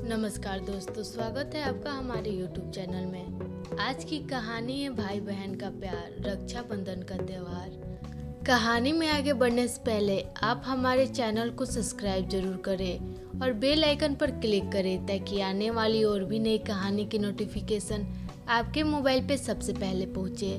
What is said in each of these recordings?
नमस्कार दोस्तों, स्वागत है आपका हमारे YouTube चैनल में। आज की कहानी है भाई बहन का प्यार, रक्षाबंधन का त्योहार। कहानी में आगे बढ़ने से पहले आप हमारे चैनल को सब्सक्राइब जरूर करें और बेल आइकन पर क्लिक करें ताकि आने वाली और भी नई कहानी की नोटिफिकेशन आपके मोबाइल पे सबसे पहले पहुँचे।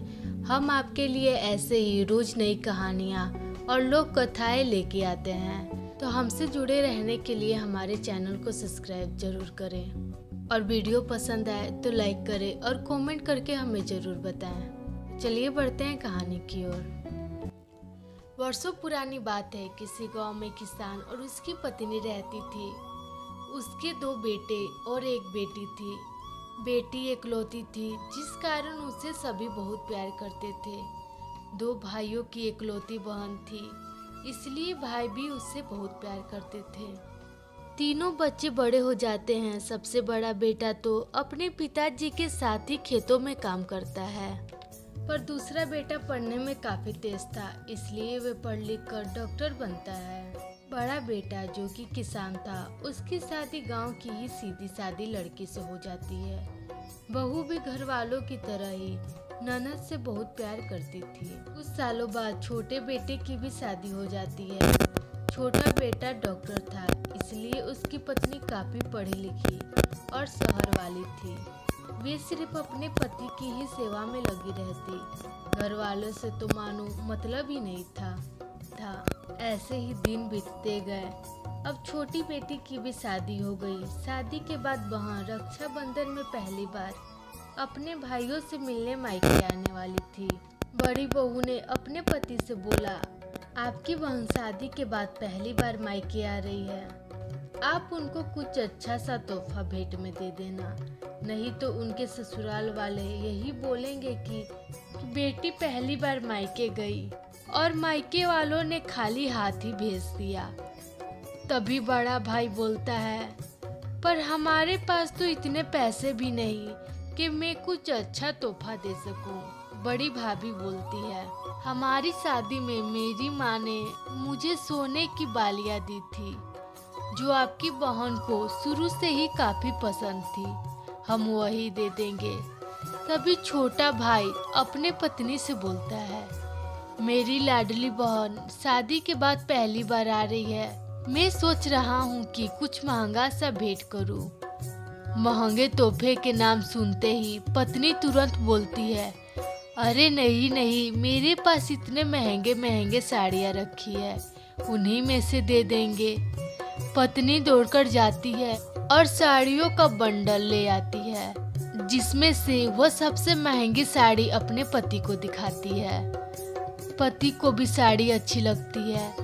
हम आपके लिए ऐसे ही रोज नई कहानियाँ और लोक कथाएँ लेके आते हैं, तो हमसे जुड़े रहने के लिए हमारे चैनल को सब्सक्राइब जरूर करें और वीडियो पसंद आए तो लाइक करें और कमेंट करके हमें जरूर बताएं। चलिए बढ़ते हैं कहानी की ओर। वर्षों पुरानी बात है, किसी गांव में किसान और उसकी पत्नी रहती थी। उसके 2 बेटे और 1 बेटी थी। बेटी इकलौती थी, जिस कारण उसे सभी बहुत प्यार करते थे। 2 भाइयों की इकलौती बहन थी, इसलिए भाई भी उससे बहुत प्यार करते थे। तीनों बच्चे बड़े हो जाते हैं। सबसे बड़ा बेटा तो अपने पिताजी के साथ ही खेतों में काम करता है, पर दूसरा बेटा पढ़ने में काफी तेज था, इसलिए वे पढ़ लिख कर डॉक्टर बनता है। बड़ा बेटा जो कि किसान था, उसकी शादी गांव की ही सीधी सादी लड़की से हो जाती है। बहू भी घर वालों की तरह ही ननद से बहुत प्यार करती थी। कुछ सालों बाद छोटे बेटे की भी शादी हो जाती है। छोटा बेटा डॉक्टर था, इसलिए उसकी पत्नी काफी पढ़ी लिखी और शहर वाली थी। वे सिर्फ अपने पति की ही सेवा में लगी रहती। घर वालों से तो मानो मतलब ही नहीं था। ऐसे ही दिन बीतते गए। अब छोटी बेटी की भी शादी हो गई। शादी के बाद बहन रक्षाबंधन में पहली बार अपने भाइयों से मिलने मायके आने वाली थी। बड़ी बहू ने अपने पति से बोला, आपकी बहन शादी के बाद पहली बार मायके आ रही है, आप उनको कुछ अच्छा सा तोहफा भेंट में दे देना, नहीं तो उनके ससुराल वाले यही बोलेंगे कि बेटी पहली बार मायके गई और मायके वालों ने खाली हाथ ही भेज दिया। तभी बड़ा भाई बोलता है, पर हमारे पास तो इतने पैसे भी नहीं कि मैं कुछ अच्छा तोहफा दे सकूं। बड़ी भाभी बोलती है, हमारी शादी में मेरी माँ ने मुझे सोने की बालियां दी थी, जो आपकी बहन को शुरू से ही काफी पसंद थी, हम वही दे देंगे। तभी छोटा भाई अपने पत्नी से बोलता है, मेरी लाडली बहन शादी के बाद पहली बार आ रही है, मैं सोच रहा हूँ कि कुछ महंगा सा भेंट करूँ। महंगे तोहफे के नाम सुनते ही पत्नी तुरंत बोलती है, अरे नहीं नहीं, मेरे पास इतने महंगे महंगे साड़ियाँ रखी है, उन्हीं में से दे देंगे। पत्नी दौड़कर जाती है और साड़ियों का बंडल ले आती है, जिसमें से वह सबसे महंगी साड़ी अपने पति को दिखाती है। पति को भी साड़ी अच्छी लगती है।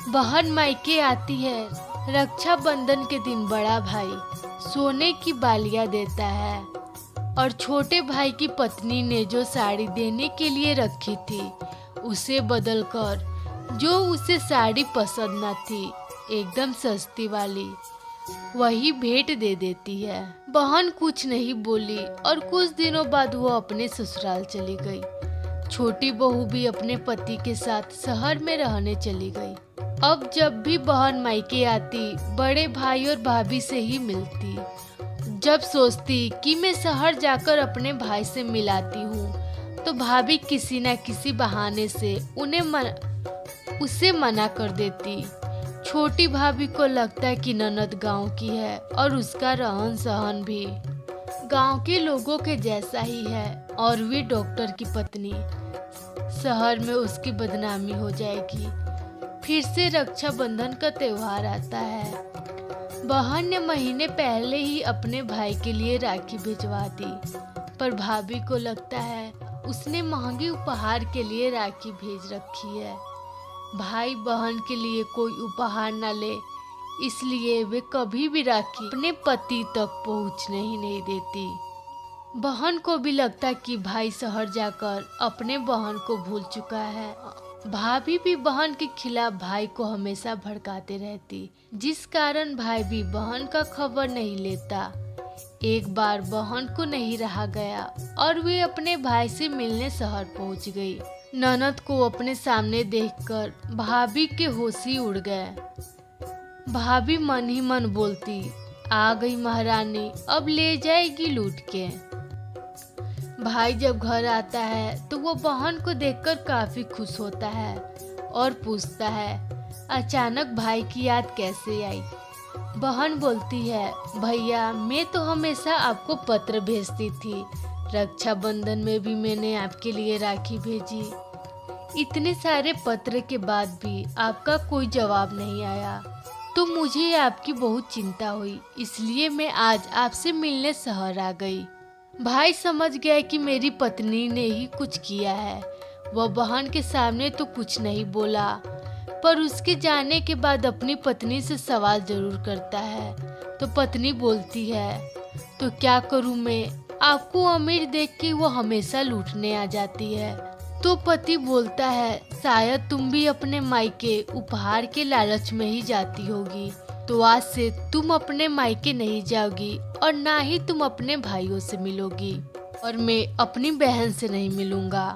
बहन मायके आती है। रक्षाबंधन के दिन बड़ा भाई सोने की बालियां देता है और छोटे भाई की पत्नी ने जो साड़ी देने के लिए रखी थी, उसे बदलकर जो उसे साड़ी पसंद न थी, एकदम सस्ती वाली, वही भेंट दे देती है। बहन कुछ नहीं बोली और कुछ दिनों बाद वो अपने ससुराल चली गई। छोटी बहू भी अपने पति के साथ शहर में रहने चली गई। अब जब भी बहन मायके आती, बड़े भाई और भाभी से ही मिलती। जब सोचती कि मैं शहर जाकर अपने भाई से मिलाती हूँ, तो भाभी किसी न किसी बहाने से उसे मना कर देती। छोटी भाभी को लगता है कि ननद गांव की है और उसका रहन सहन भी गांव के लोगों के जैसा ही है, और भी डॉक्टर की पत्नी, शहर में उसकी बदनामी हो जाएगी। फिर से रक्षाबंधन का त्योहार आता है। बहन ने महीने पहले ही अपने भाई के लिए राखी भिजवा दी, पर भाभी को लगता है उसने महंगे उपहार के लिए राखी भेज रखी है। भाई बहन के लिए कोई उपहार न ले, इसलिए वे कभी भी राखी अपने पति तक पहुंचने ही नहीं देती। बहन को भी लगता कि भाई शहर जाकर अपने बहन को भूल चुका है। भाभी भी बहन के खिलाफ भाई को हमेशा भड़काते रहती, जिस कारण भाई भी बहन का खबर नहीं लेता। एक बार बहन को नहीं रहा गया और वे अपने भाई से मिलने शहर पहुंच गई। ननद को अपने सामने देखकर भाभी के होश ही उड़ गए। भाभी मन ही मन बोलती, आ गई महारानी, अब ले जाएगी लूट के। भाई जब घर आता है तो वो बहन को देखकर काफी खुश होता है और पूछता है, अचानक भाई की याद कैसे आई। बहन बोलती है, भैया मैं तो हमेशा आपको पत्र भेजती थी, रक्षाबंधन में भी मैंने आपके लिए राखी भेजी। इतने सारे पत्र के बाद भी आपका कोई जवाब नहीं आया तो मुझे आपकी बहुत चिंता हुई, इसलिए मैं आज आपसे मिलने शहर आ गई। भाई समझ गया कि मेरी पत्नी ने ही कुछ किया है। वह बहन के सामने तो कुछ नहीं बोला, पर उसके जाने के बाद अपनी पत्नी से सवाल जरूर करता है। तो पत्नी बोलती है, तो क्या करूं मैं, आपको अमीर देख के वो हमेशा लूटने आ जाती है। तो पति बोलता है, शायद तुम भी अपने मायके उपहार के लालच में ही जाती होगी, तो आज से तुम अपने मायके नहीं जाओगी और ना ही तुम अपने भाइयों से मिलोगी और मैं अपनी बहन से नहीं मिलूंगा।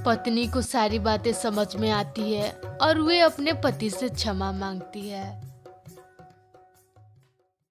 पत्नी को सारी बातें समझ में आती है और वे अपने पति से क्षमा मांगती है।